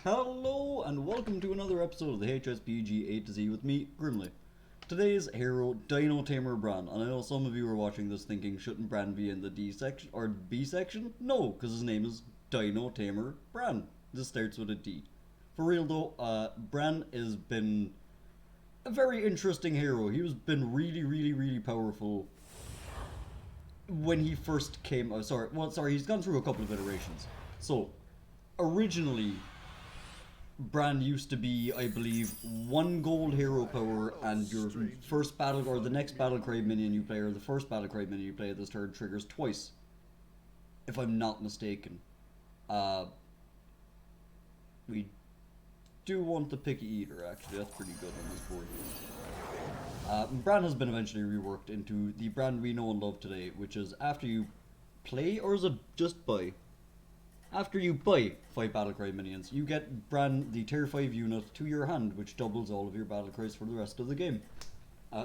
Hello and welcome to another episode of the HSPG A to Z with me, Grimly. Today's hero, Dinotamer Brann, and I know some of you are watching this thinking, shouldn't Brann be in the D section or B section? No, because his name is Dinotamer Brann. This starts with a D. For real though, Brann has been a very interesting hero. He has been really powerful when he first came. He's gone through a couple of iterations. So, originally, Brann used to be, I believe, 1 gold hero power, and your first battle or the next battlecry minion you play, or the first battlecry minion you play at this turn triggers twice, if I'm not mistaken. We do want the Picky Eater, actually. That's pretty good on this board. Brann has been eventually reworked into the Brann we know and love today, which is after you play, or is it just buy? After you buy 5 battlecry minions, you get Brann, the tier 5 unit, to your hand, which doubles all of your battlecries for the rest of the game.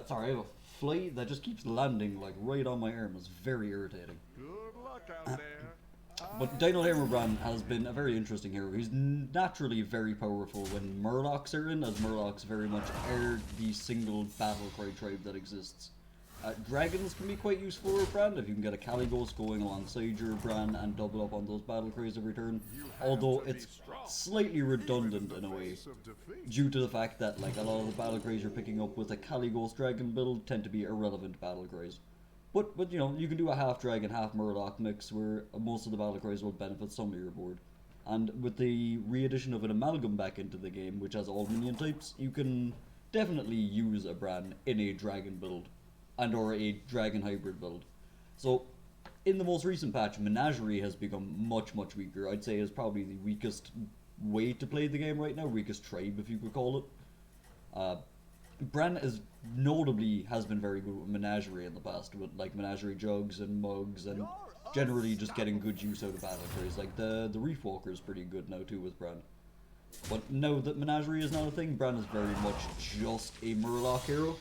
Sorry, I have a fly that just keeps landing like right on my arm. It's very irritating. Good luck out there. But Dinotamer Brann has been a very interesting hero. He's naturally very powerful when Murlocs are in, as Murlocs very much are the single battlecry tribe that exists. Dragons can be quite useful for Brann if you can get a Caligos going alongside your Brann and double up on those battlecries every turn. Although it's slightly redundant in a way, due to the fact that like a lot of the battlecries you're picking up with a Caligos dragon build tend to be irrelevant battlecries. But you know, you can do a half dragon, half Murloc mix where most of the battlecries will benefit some of your board. And with the re-addition of an amalgam back into the game, which has all minion types, you can definitely use a Brann in a dragon build and or a dragon hybrid build. So in the most recent patch, Menagerie has become much weaker. I'd say is probably the weakest way to play the game right now, weakest tribe if you could call it. Brann is notably has been very good with Menagerie in the past, with like Menagerie jugs and mugs and generally just getting good use out of battlecries. Like the Reef Walker is pretty good now too with Brann. But now that Menagerie is not a thing, Brann is very much just a Murloc hero.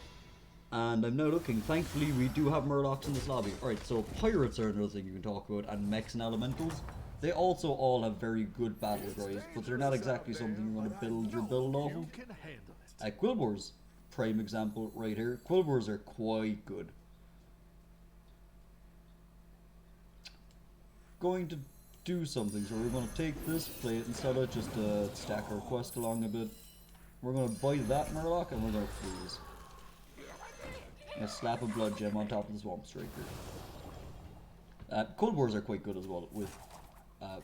And I'm now looking, thankfully we do have Murlocs in this lobby. Alright, so Pirates are another thing you can talk about, and Mechs and Elementals. They also all have very good battlecries, but they're not exactly something you want to build your build off of. Quillboars, prime example right here. Quillboars are quite good. Going to do something, so we're going to take this, play it instead of just stack our quest along a bit. We're going to buy that Murloc and we're going to freeze. And slap a blood gem on top of the Swamp Striker. Quillboars are quite good as well with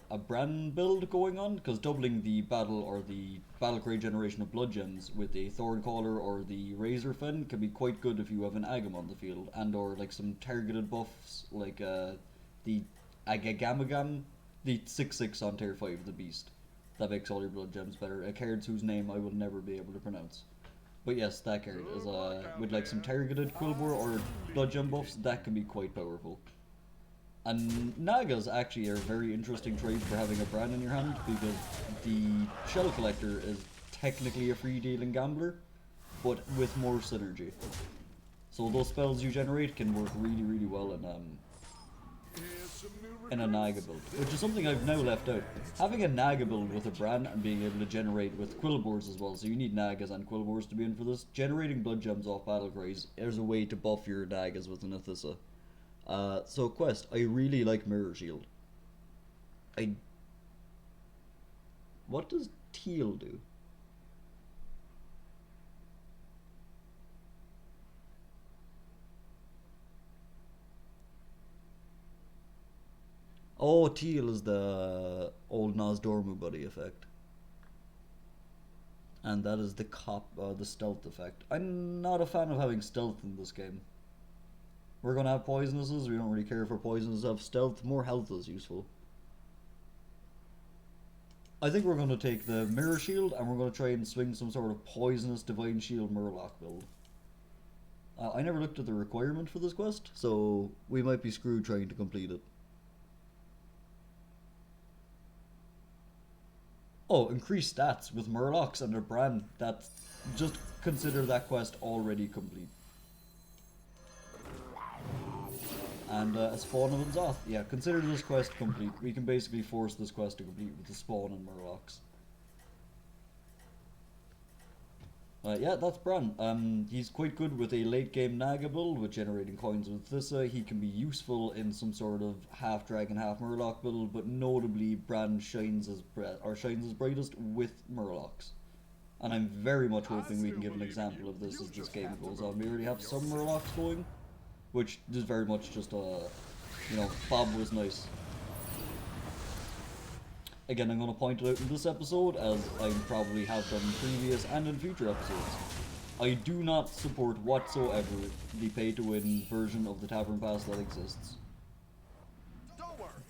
a Brann build going on, because doubling the battle or the battlecry generation of blood gems with a Thorncaller or the Razor Fen can be quite good if you have an Agam on the field, and or like some targeted buffs like the Agagamagam, the 6/6 on tier 5, the beast. That makes all your blood gems better. A card whose name I will never be able to pronounce. But yes, that card is with like some targeted Quillboar or blood gem buffs, that can be quite powerful. And Nagas actually are a very interesting trade for having a Brann in your hand, because the Shell Collector is technically a free dealing gambler, but with more synergy. So those spells you generate can work really well in a Naga build, which is something I've now left out. Having a Naga build with a Brann and being able to generate with Quillboars as well, so you need Nagas and Quillboars to be in for this. Generating blood gems off battlecries is a way to buff your Nagas with an Athissa. So quest, I really like Mirror Shield. What does teal do? Oh, teal is the old Nozdormu buddy effect. And that is the stealth effect. I'm not a fan of having stealth in this game. We're gonna have poisonuses, we don't really care for poisonous have stealth, more health is useful. I think we're gonna take the Mirror Shield and we're gonna try and swing some sort of poisonous Divine Shield Murloc build. I never looked at the requirement for this quest, so we might be screwed trying to complete it. Oh, increase stats with Murlocs and a Brann. That's just consider that quest already complete. And a spawn of Nzoth. Yeah, consider this quest complete. We can basically force this quest to complete with the spawn and Murlocs. Yeah, that's Brann. He's quite good with a late game nag build with generating coins with this. He can be useful in some sort of half dragon, half murloc build, but notably Brann shines his brightest with murlocs. And I'm very much hoping we can give an example of this as this game goes on. We already have some murlocs going, which is very much just Bob was nice. Again, I'm going to point it out in this episode, as I probably have done in previous and in future episodes. I do not support whatsoever the pay-to-win version of the Tavern Pass that exists.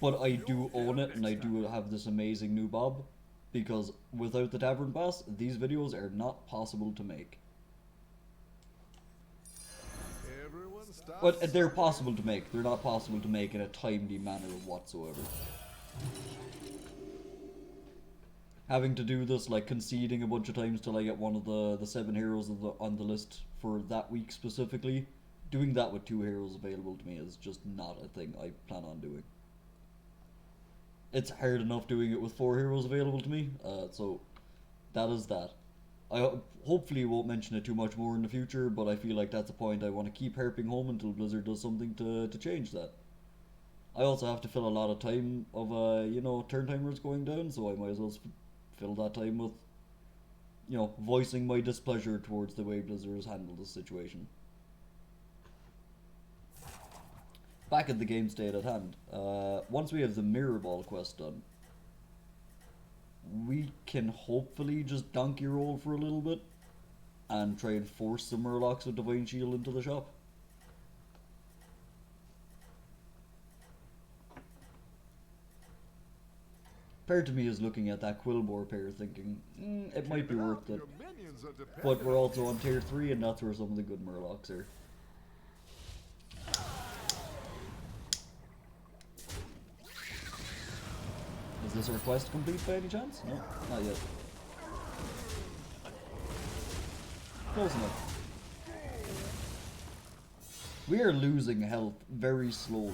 But I do own it, and I do have this amazing new Bob, because without the Tavern Pass, these videos are not possible to make. But they're possible to make. They're not possible to make in a timely manner whatsoever. Having to do this, like conceding a bunch of times till I get one of the 7 heroes on the list for that week specifically, doing that with 2 heroes available to me is just not a thing I plan on doing. It's hard enough doing it with 4 heroes available to me, so that is that. I hopefully won't mention it too much more in the future, but I feel like that's a point I want to keep harping home until Blizzard does something to change that. I also have to fill a lot of time of turn timers going down, so I might as well fill that time with voicing my displeasure towards the way Blizzard has handled this situation. Back at the game state at hand, once we have the Mirror Ball quest done, we can hopefully just donkey roll for a little bit and try and force some Murlocs with Divine Shield into the shop. Part of me is looking at that Quillbore pair thinking, it might be worth it. But we're also on tier 3 and that's where some of the good Murlocs are. Is this our quest complete by any chance? No, not yet. Close enough. We are losing health very slowly.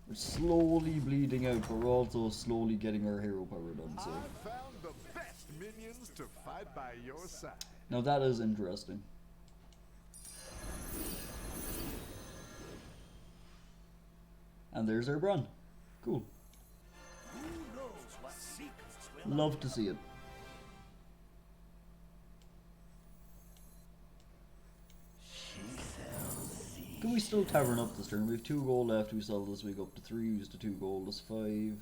We're slowly bleeding out, but we're also slowly getting our hero power done. So. I found the best minions to fight by your side. Now that is interesting. And there's our Brann. Cool. Love to see it. Can we still tavern up this turn? We have 2 gold left, we sell this week up to 3, we used to 2 gold, that's 5.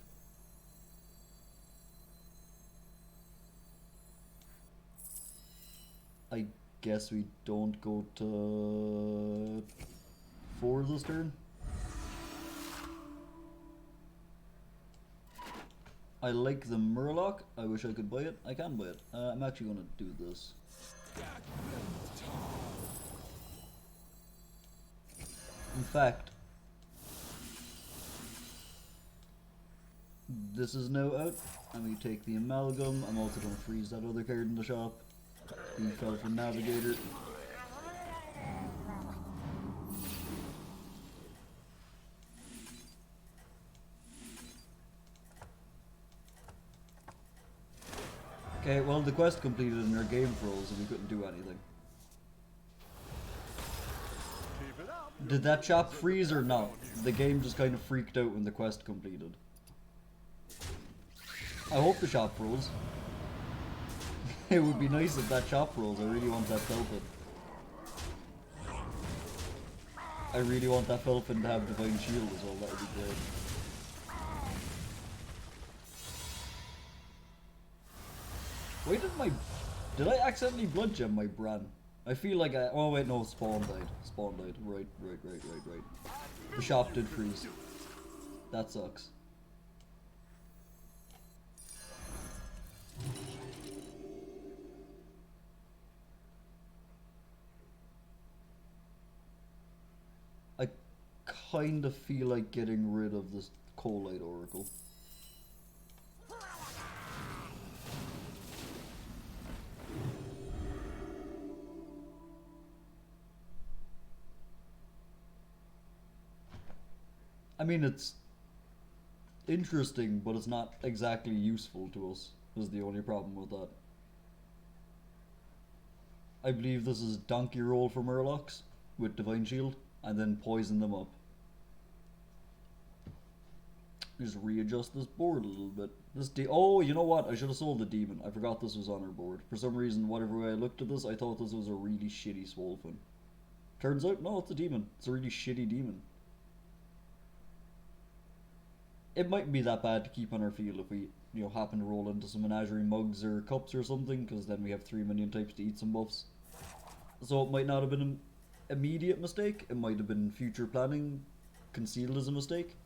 I guess we don't go to 4 this turn. I like the Murloc. I wish I could buy it. I can buy it. I'm actually going to do this. In fact, this is now out. And we take the Amalgam. I'm also going to freeze that other card in the shop. The Felfin Navigator. Okay, well the quest completed and our game froze and we couldn't do anything. Did that shop freeze or not? The game just kind of freaked out when the quest completed. I hope the shop froze. It would be nice if that shop froze. I really want that Felfin. I really want that Felfin to have Divine Shield as well, that would be great. Why did I accidentally blood gem my Brann? I feel like oh wait, no, Spawn died. Spawn died. Right. The shop did freeze. That sucks. I kind of feel like getting rid of this Colite Oracle. I mean, it's interesting, but it's not exactly useful to us, is the only problem with that. I believe this is Donkey Roll for Murlocs with Divine Shield, and then poison them up. Just readjust this board a little bit. Oh, you know what? I should have sold the demon. I forgot this was on our board. For some reason, whatever way I looked at this, I thought this was a really shitty Swolfen. Turns out, no, it's a demon. It's a really shitty demon. It mightn't be that bad to keep on our field if we, you know, happen to roll into some menagerie mugs or cups or something, because then we have 3 minion types to eat some buffs. So it might not have been an immediate mistake. It might have been future planning concealed as a mistake.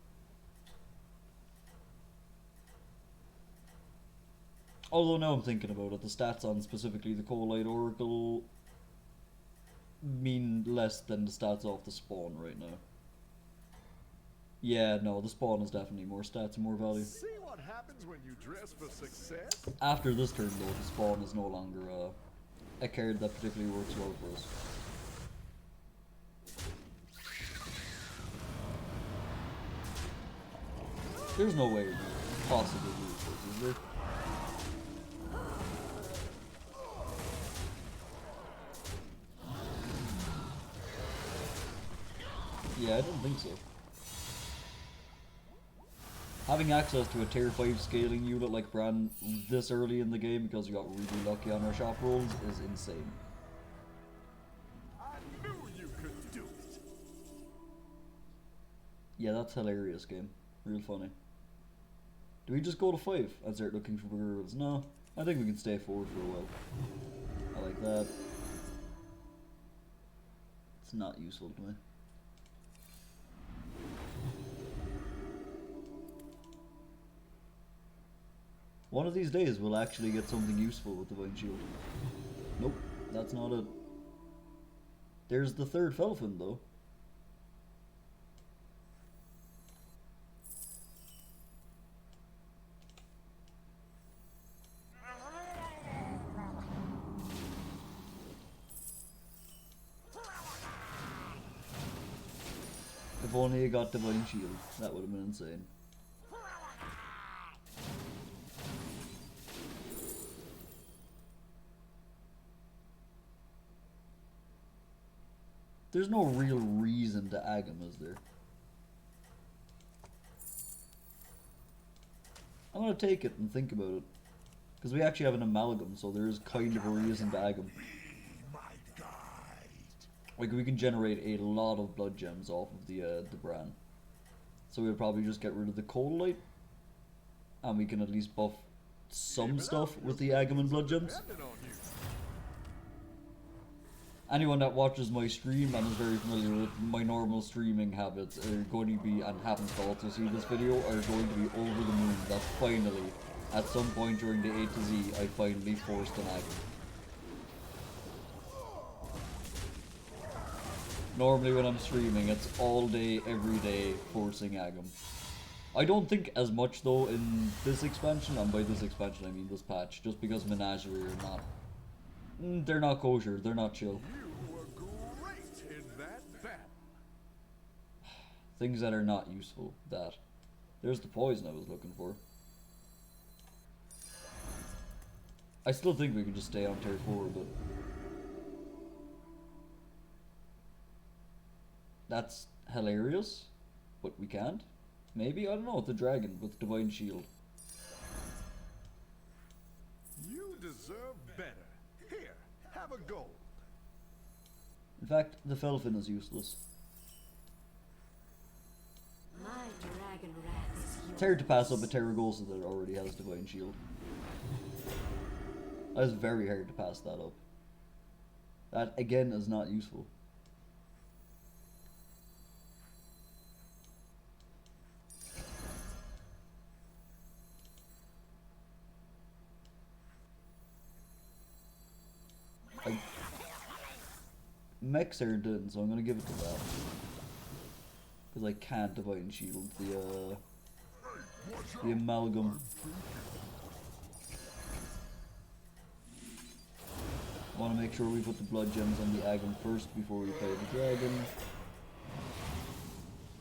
Although now I'm thinking about it, the stats on specifically the Coalite Oracle mean less than the stats off the spawn right now. Yeah, no, the spawn is definitely more stats and more value. See what happens when you dress for success? After this turn though, the spawn is no longer a card that particularly works well for us. There's no way we could possibly lose this, is there? Yeah, I don't think so. Having access to a tier 5 scaling unit like Brann this early in the game because we got really lucky on our shop rolls is insane. I knew you could do it. Yeah, that's hilarious game. Real funny. Do we just go to 5 and start looking for bigger rules? No, I think we can stay forward for a while. I like that. It's not useful to me. One of these days we'll actually get something useful with Divine Shield. Nope, that's not it. There's the third Felfin though. If only I got Divine Shield, that would have been insane. There's no real reason to ag him, is there? I'm gonna take it and think about it. Because we actually have an amalgam, so there is kind of a reason to ag him. Like, we can generate a lot of blood gems off of the Brann. So we'll probably just get rid of the Coalite. And we can at least buff some stuff with the Agam and blood gems. Anyone that watches my stream and is very familiar with my normal streaming habits are going to be, and happens to also see this video, are going to be over the moon that finally, at some point during the A to Z, I finally forced an Agam. Normally when I'm streaming, it's all day, every day, forcing Agam. I don't think as much though in this expansion, and by this expansion I mean this patch, just because Menagerie are not... they're not kosher, they're not chill. You were great in that battle. Things that are not useful, that. There's the poison I was looking for. I still think we could just stay on tier 4, but... that's hilarious, but we can't. Maybe, I don't know, the dragon with Divine Shield. You deserve better. Here, have a gold. In fact, the Felfin is useless. My dragon rat is It's hard to pass up a Terragosa that already has Divine Shield. That is very hard to pass that up. That, again, is not useful. Mechs are done, so I'm gonna give it to that. Because I can't Divine Shield the amalgam. I want to make sure we put the blood gems on the Agam first before we play the dragon.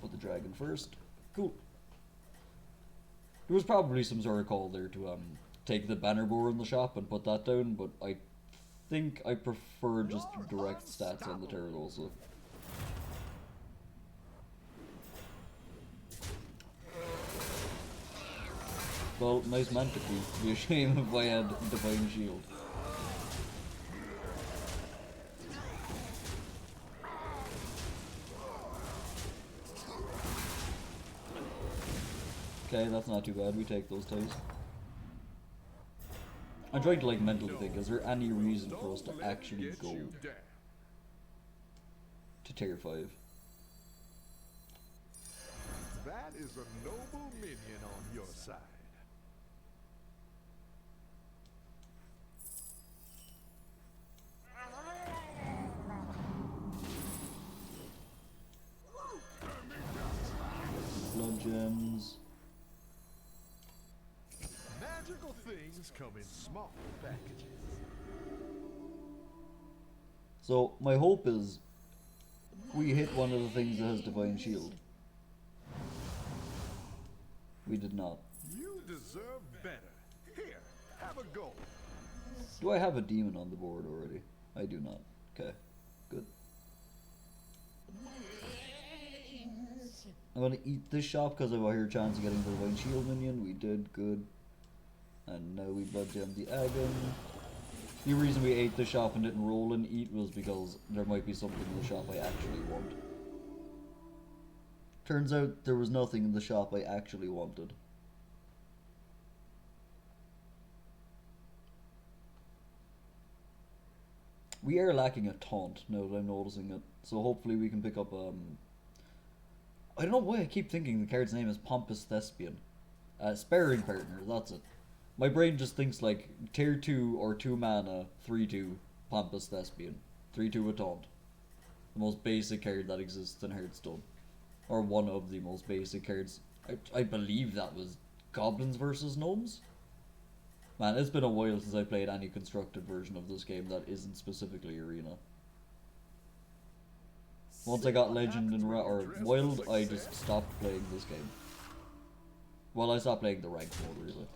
Put the dragon first. Cool. There was probably some sort of call there to take the banner board in the shop and put that down, but I think I prefer just direct stats on the turret also. Well, nice Mantic. It'd be a shame if I had Divine Shield. Okay, that's not too bad. We take those ties. I'm trying to like mentally think, is there any reason for us to actually go to tier 5? That is a noble minion on your side. Blood gems. Magical things come in small packages. So my hope is we hit one of the things that has Divine Shield. We did not. You deserve better. Here, have a go. Do I have a demon on the board already? I do not. Okay, good. I'm gonna eat this shop because I have a higher chance of getting the Divine Shield minion. We did good. And now we blood gem the Agam. The reason we ate the shop and didn't roll and eat was because there might be something in the shop I actually want. Turns out there was nothing in the shop I actually wanted. We are lacking a taunt now that I'm noticing it. So hopefully we can pick up I don't know why I keep thinking the card's name is Pompous Thespian. Sparring partner, that's it. My brain just thinks like tier 2 or 2 mana, 3/2, Pompous Thespian. 3/2 with taunt. The most basic card that exists in Hearthstone. Or one of the most basic cards. I believe that was Goblins versus Gnomes? Man, it's been a while since I played any constructed version of this game that isn't specifically Arena. Once I got Legend and or Wild, I just stopped playing this game. Well, I stopped playing the ranked mode, really.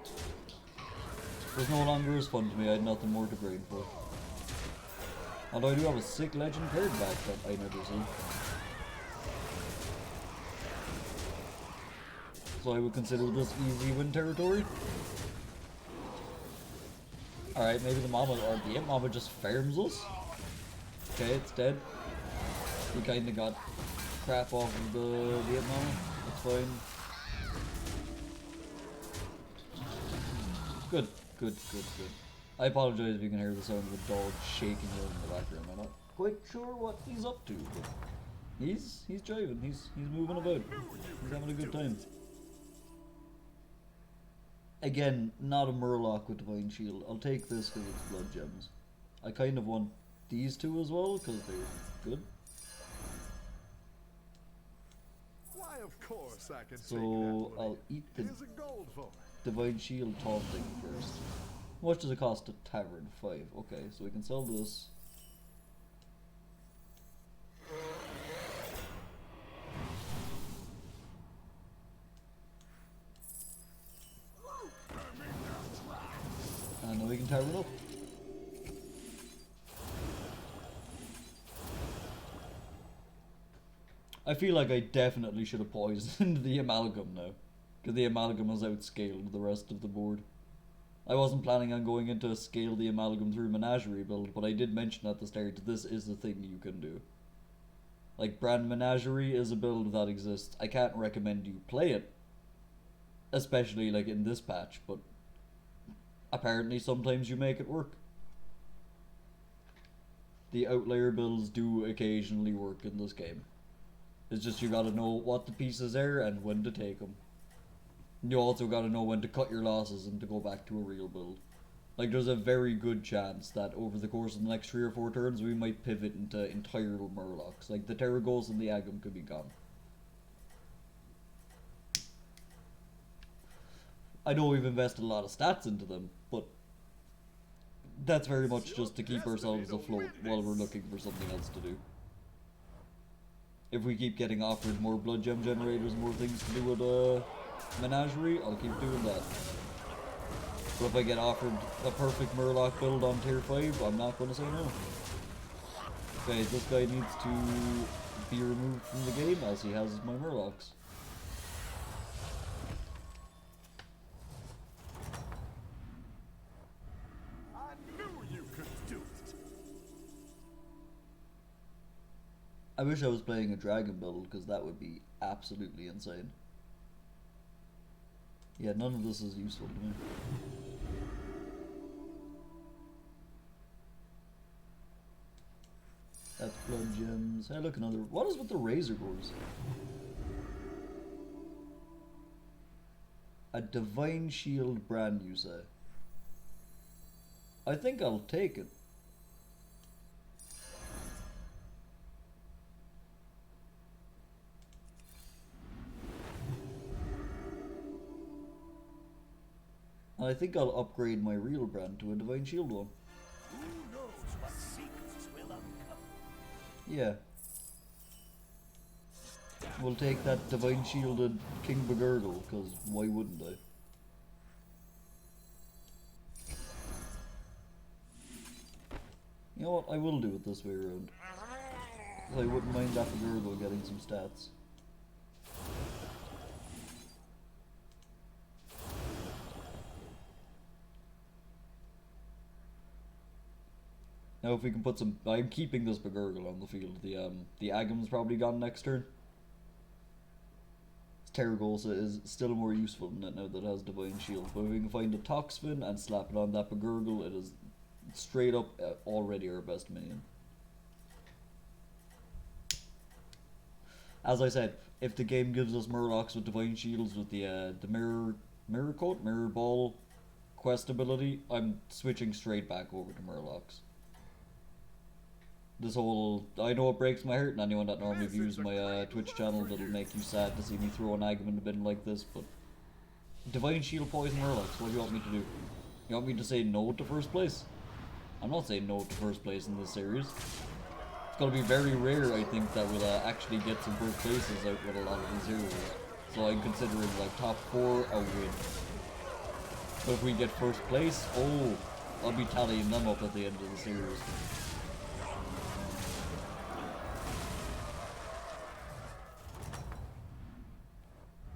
It was no longer as fun to me, I had nothing more to grind for. Although I do have a sick Legend card back that I never see. So I would consider this easy win territory. Alright, maybe the Mama or the Imp Mama just farms us. Okay, it's dead. We kinda got crap off of the Imp Mama. That's fine. Good, good, good, good. I apologize if you can hear the sound of a dog shaking around in the background. I'm not quite sure what he's up to, but he's jiving, he's moving about. He's having a good time. Again, not a Murloc with Divine Shield. I'll take this because it's blood gems. I kind of want these two as well because they're good. Why, of course I can So I'll eat the Here's a gold for it. Divine Shield taunting first. How much does it cost to Tavern? 5. Okay, so we can sell this. And then we can Tavern up. I feel like I definitely should have poisoned the Amalgam now. Because the Amalgam has outscaled the rest of the board. I wasn't planning on going into a scale the Amalgam through Menagerie build, but I did mention at the start this is a thing you can do. Like, Brann Menagerie is a build that exists. I can't recommend you play it. Especially, like, in this patch, but apparently sometimes you make it work. The outlier builds do occasionally work in this game. It's just you gotta know what the pieces are and when to take them. You also gotta know when to cut your losses and to go back to a real build. Like, there's a very good chance that over the course of the next 3 or 4 turns we might pivot into entire Murlocs. Like, the Terragos and the Agam could be gone. I know we've invested a lot of stats into them, but that's very much just to keep ourselves afloat while we're looking for something else to do. If we keep getting offered more blood gem generators, more things to do with Menagerie, I'll keep doing that. But if I get offered a perfect Murloc build on tier 5, I'm not going to say no. Okay, this guy needs to be removed from the game as he has my Murlocs. I knew you could do it. I wish I was playing a dragon build, because that would be absolutely insane. Yeah, none of this is useful to me. That's blood gems. Hey, look, another. What is with the razor gores? A divine shield Brann, you say? I think I'll take it. And I think I'll upgrade my real Brann to a divine shield one. Who knows what secrets will uncover? Yeah. We'll take that divine shielded King Bagurgle, because why wouldn't I? You know what, I will do it this way around. 'Cause I wouldn't mind that Bagurgle getting some stats. Now if we can put some... I'm keeping this Bagurgle on the field. The Agam's probably gone next turn. Terragosa is still more useful than it now that it has Divine Shield. But if we can find a Toxfin and slap it on that Bagurgle, it is straight up already our best minion. As I said, if the game gives us Murlocs with Divine Shields with the mirror coat, mirror ball quest ability, I'm switching straight back over to Murlocs. This whole, I know it breaks my heart, and anyone that normally views my Twitch channel, that'll make you sad to see me throw an Agam in the bin like this, but Divine Shield Poison Murlocs, what do you want me to do? You want me to say no to first place? I'm not saying no to first place in this series. It's gonna be very rare, I think, that we'll actually get some first places out with a lot of these heroes. So I'm considering like top 4 a win. But if we get first place, oh, I'll be tallying them up at the end of the series.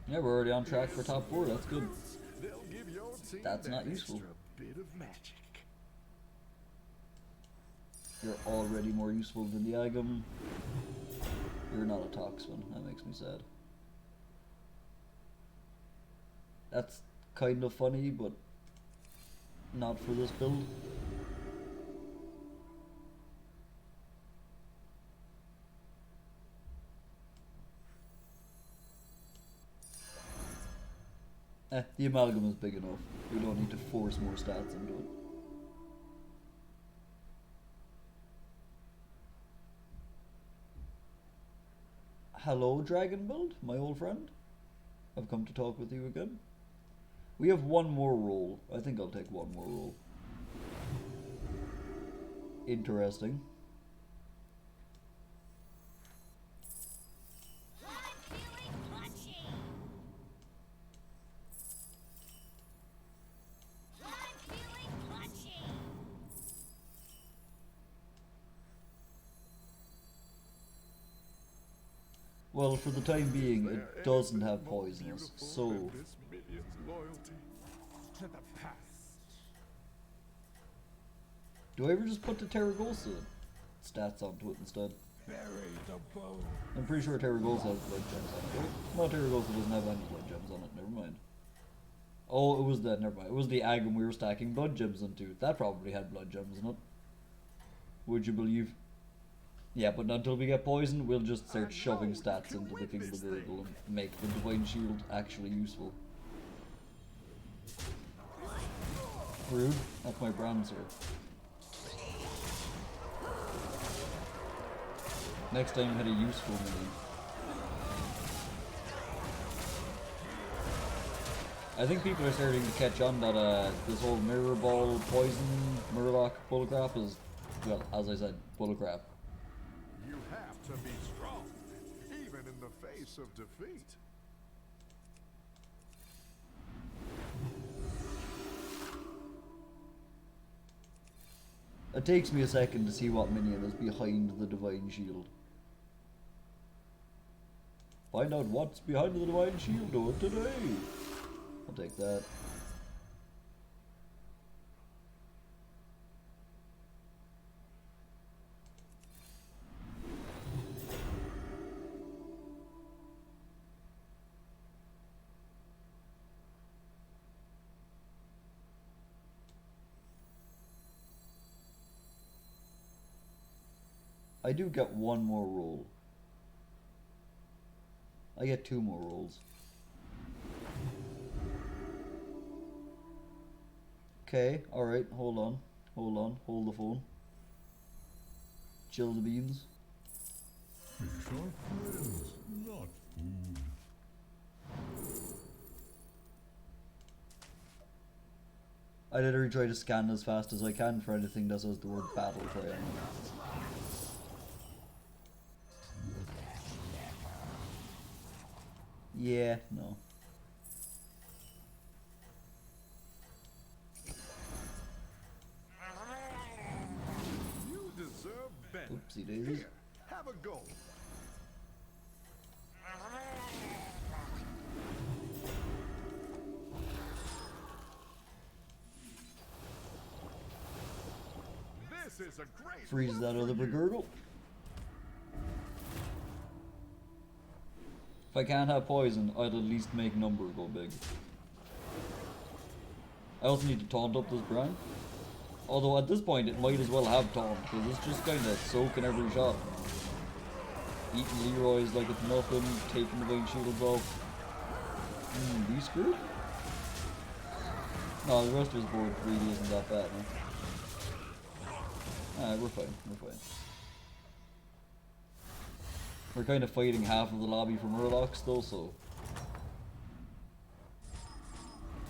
Yeah, we're already on track for top 4, that's good. That's not useful. Bit of magic. You're already more useful than the Agam. You're not a Toxfin, that makes me sad. That's kind of funny, but not for this build. The amalgam is big enough. We don't need to force more stats into it. Hello, Dragon Build, my old friend. I've come to talk with you again. We have one more roll. I think I'll take one more roll. Interesting. Well, for the time being, it doesn't have poisonous, so... Do I ever just put the Terragosa stats onto it instead? I'm pretty sure Terragosa has blood gems on it, right? No, Terragosa doesn't have any blood gems on it, never mind. Oh, it was that, never mind. It was the Agam we were stacking blood gems into. That probably had blood gems in it. Would you believe? Yeah, but until we get poisoned, we'll just start shoving stats into the King of the Gurgle and make the Divine Shield actually useful. Rude. That's my Brann, sir. Next time hit a useful minion. I think people are starting to catch on that this whole mirror ball poison Murloc bullcrap is, well, as I said, bullcrap. You have to be strong, even in the face of defeat. It takes me a second to see what minion is behind the Divine Shield. Find out what's behind the Divine Shield doing today. I'll take that. I do get one more roll. I get 2 more rolls. Okay, alright, hold on, hold the phone. Chill the beans. Fish are friends, not food. I literally try to scan as fast as I can for anything that says the word battlecry on it. Yeah, no. You deserve better. Oopsie daisies. Here, have a go. This is a great Freeze that other Begurgle. If I can't have poison, I'd at least make number go big. I also need to taunt up this Brann. Although at this point it might as well have taunt, because it's just kind of soaking every shot. Eating Leroy's like it's nothing, taking the Divine Shields off. Be screwed? No, the rest of his board really isn't that bad, no? Alright, we're fine, we're fine. We're kind of fighting half of the lobby for Murlocs though, so...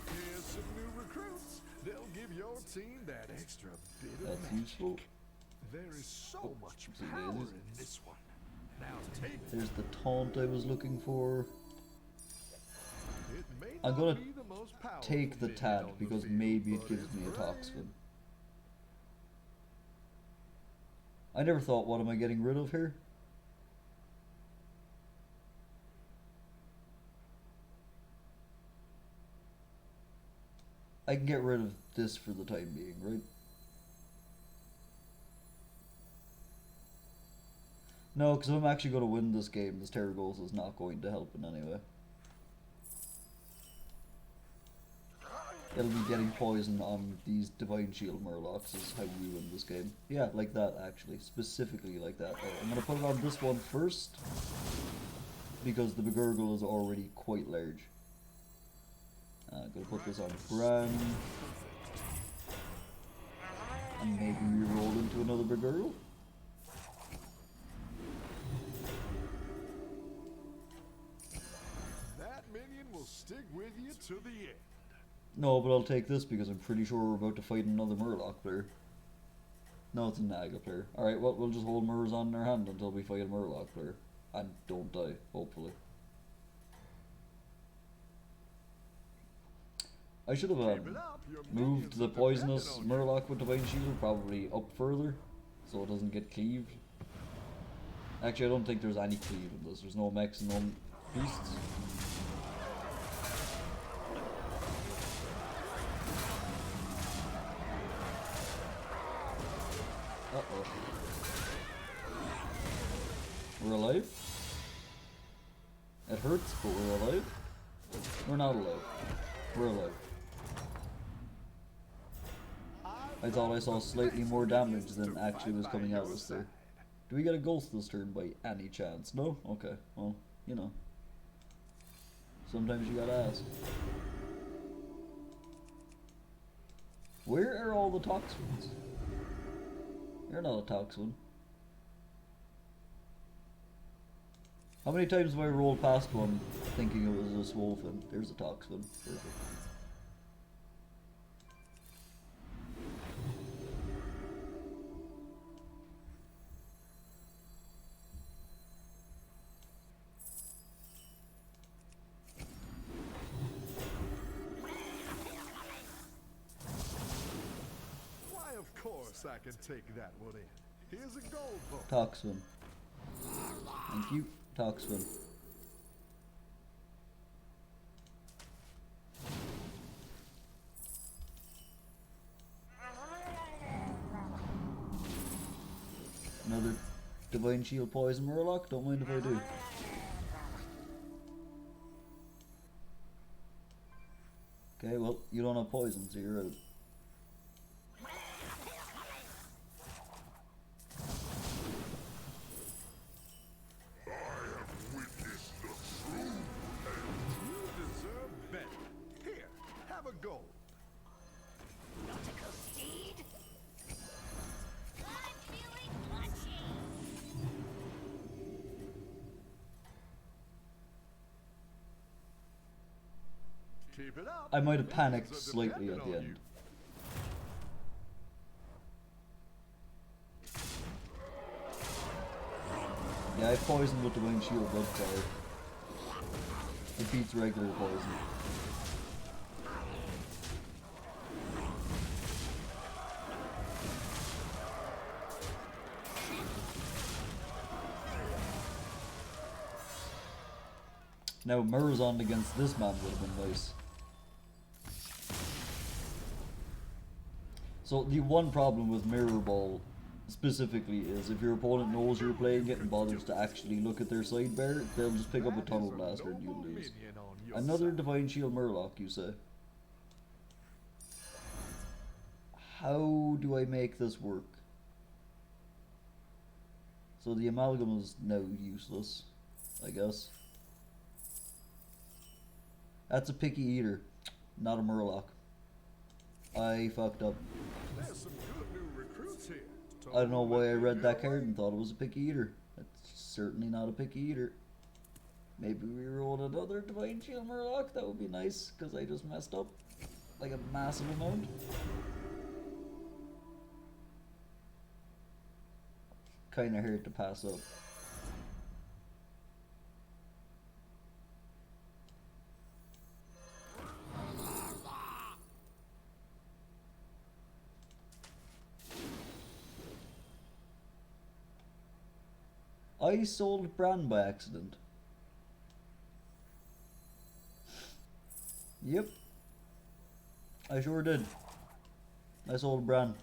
Here's some new recruits. They'll give your team that extra bit of That's magic. useful. There is so much power daisies. in this one. Now take it. There's the taunt I was looking for. It may I'm not gonna be the most powerful take the minion Tad on the because field, maybe it but gives it's me a brave. Toxfin. I never thought, what am I getting rid of here? I can get rid of this for the time being, right? No, because if I'm actually going to win this game, this Terragos is not going to help in any way. It'll be getting poison on these Divine Shield Murlocs is how we win this game. Yeah, like that actually. Specifically like that. Right, I'm going to put it on this one first. Because the Begurgle is already quite large. I'm going to put this on Brann. And maybe re-roll into another Begurgle. That minion will stick with you to the end. No, but I'll take this because I'm pretty sure we're about to fight another Murloc player. No, it's a Naga player. Alright, well, we'll just hold Murs on in our hand until we fight a Murloc player. And don't die, hopefully. I should have Keep it up, your moved minions the are poisonous dependent on you. Murloc with Divine Shield probably up further, so it doesn't get cleaved. Actually, I don't think there's any cleave in this. There's no mechs and no beasts. Uh-oh. We're alive? It hurts, but we're alive? We're not alive. We're alive. I thought I saw slightly more damage than actually was coming out of us there. Do we get a ghost this turn by any chance? No? Okay. Well, you know. Sometimes you gotta ask. Where are all the Toxins? You're not a Toxin. How many times have I rolled past one thinking it was a Swolefin? There's a Toxin. Perfect. Why, of course I can take that one in. Here's a gold bone. Toxin. Thank you, Toxin. Another Divine Shield Poison Murloc? Don't mind if I do. Okay, well, you don't have poison, so you're out. You deserve better. Here, have a gold. Nautical steed. I'm feeling punchy. Keep it up. I might have panicked Minions are slightly at dependent the on end. Yeah, I poisoned with Divine Shield Bloodfire. It beats regular poison. Now, Mirror's on against this man would have been nice. So, the one problem with Mirror Ball specifically is if your opponent knows you're playing it and bothers to actually look at their sidebar, they'll just pick up a Tunnel Blaster and you'll lose. Another Divine Shield Murloc, you say? How do I make this work? So the Amalgam is now useless, I guess. That's a Picky Eater, not a Murloc. I fucked up. There's some good new recruits here. I don't know why I read that card and thought it was a Picky Eater. It's certainly not a Picky Eater. Maybe we rolled another Divine Shield Murloc. That would be nice, because I just messed up. Like a massive amount. Kinda hard to pass up. I sold Brann by accident. Yep. I sure did. I sold Brann.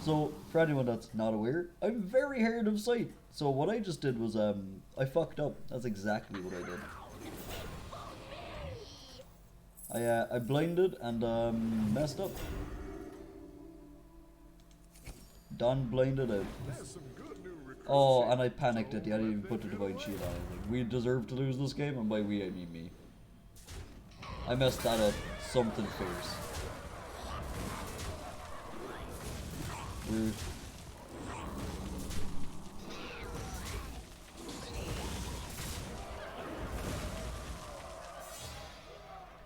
So, for anyone that's not aware, I'm very hard of sight. So what I just did was, I fucked up. That's exactly what I did. I blinded and messed up. Done blinded out. There's some good new recruits Oh, here. and I panicked at the end. I didn't even put the Divine Shield on anything. We deserve to lose this game, and by we I mean me. I messed that up something fierce. Rude.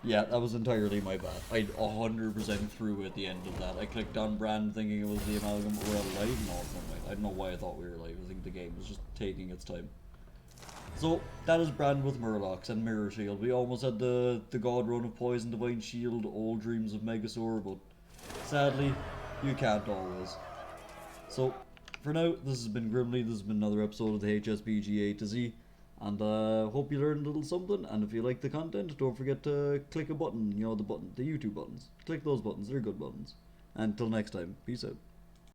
Yeah, that was entirely my bad. I 100% threw at the end of that. I clicked on Brann thinking it was the Amalgam. We're alive? No, it's not right. I don't know why I thought we were alive. I think the game was just taking its time. So, that is Brann with Murlocs and Mirror Shield. We almost had the God Run of Poison, Divine Shield, Old Dreams of Megasaur, but sadly, you can't always. So, for now, this has been Grimly. This has been another episode of the HSBG A to Z. And hope you learned a little something. And if you like the content, don't forget to click a button. You know, the YouTube buttons. Click those buttons. They're good buttons. Until next time, peace out.